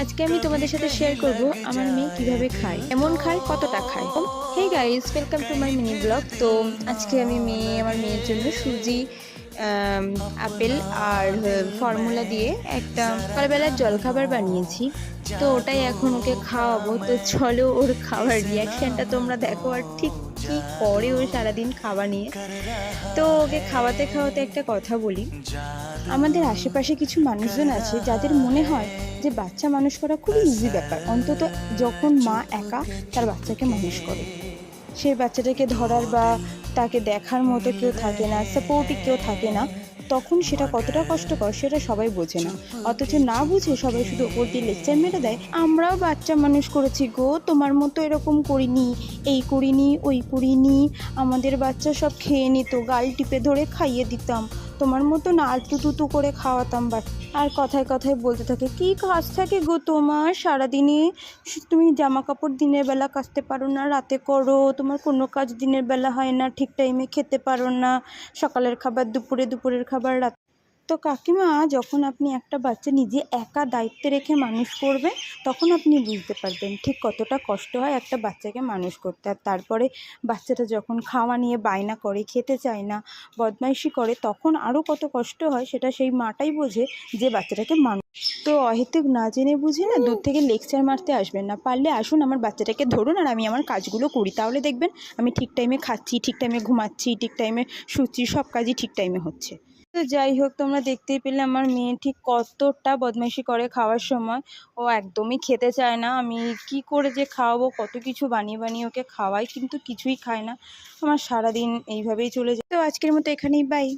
আজকে আমি তোমাদের সাথে শেয়ার করব আমার মেয়ে কিভাবে খায়, এমন খায়, কতটা খায়। Hey guys, welcome to my mini blog. তো আজকে আমি আমার মেয়ের জন্য সুজি, আপেল আর ফর্মুলা দিয়ে একটা সকালবেলার জলখাবার বানিয়েছি। তো ওটাই এখন ওকে খাওয়াবো। তো চলো ওর খাওয়ার রিয়াকশনটা তোমরা দেখো, আর ঠিক কি করে ও সারাদিন খাওয়া নিয়ে। তো ওকে খাওয়াতে খাওয়াতে একটা কথা বলি, আমাদের আশেপাশে কিছু মানুষজন আছে যাদের মনে হয় যে বাচ্চা মানুষ করা খুবই ইজি ব্যাপার, অন্তত যখন মা একা তার বাচ্চাকে মানুষ করে। সেই বাচ্চাটাকে ধরার বা তাকে দেখার মতো কেউ থাকে না, সাপোর্টিভ কেউ থাকে না, তখন সেটা কতটা কষ্টকর সেটা সবাই বোঝে না। অথচ না বুঝে সবাই শুধু ওপর দিয়ে লেকচার মেরে দেয়, আমরাও বাচ্চা মানুষ করেছি গো, তোমার মতো এরকম করিনি, এই করিনি, ওই করিনি, আমাদের বাচ্চা সব খেয়ে নিত, গাল টিপে ধরে খাইয়ে দিতাম, তোমার মতো না আলতু তুতু করে খাওয়াতাম। আর কথায় কথায় বলতে থাকে, কি কাজ থাকে গো তোমার সারাদিনে, তুমি জামা কাপড় দিনের বেলা কাচতে পারো না, রাতে করো, তোমার কোনো কাজ দিনের বেলা হয় না, ঠিক টাইমে খেতে পারো না, সকালের খাবার দুপুরে, দুপুরের খাবার রাত। তো কাকিমা, যখন আপনি একটা বাচ্চা নিজে একা দায়িত্বে রেখে মানুষ করবেন, তখন আপনি বুঝতে পারবেন ঠিক কতটা কষ্ট হয় একটা বাচ্চাকে মানুষ করতে। আর তারপরে বাচ্চাটা যখন খাওয়া নিয়ে বায়না করে, খেতে চায় না, বদমাইশি করে, তখন আরও কত কষ্ট হয় সেটা সেই মাটাই বোঝে যে বাচ্চাটাকে মানুষ। তো অহেতুক না জেনে বুঝে না দূর থেকে লেকচার মারতে আসবেন না, পারলে আসুন আমার বাচ্চাটাকে ধরুন আর আমি আমার কাজগুলো করি, তাহলে দেখবেন আমি ঠিক টাইমে খাচ্ছি, ঠিক টাইমে ঘুমাচ্ছি, ঠিক টাইমে শুচ্ছি, সব কাজই ঠিক টাইমে হচ্ছে। তো যাই হোক, তোমরা দেখতেই পেলে আমার মেয়ে ঠিক কতটা বদমাইশি করে খাওয়ার সময়। ও একদমই খেতে চায় না, আমি কি করে যে খাওয়াবো, কত কিছু বানিয়ে বানিয়ে ওকে খাওয়াই, কিন্তু কিছুই খায় না। আমার সারাদিন এইভাবেই চলে যায়। তো আজকের মতো এখানেই বাই।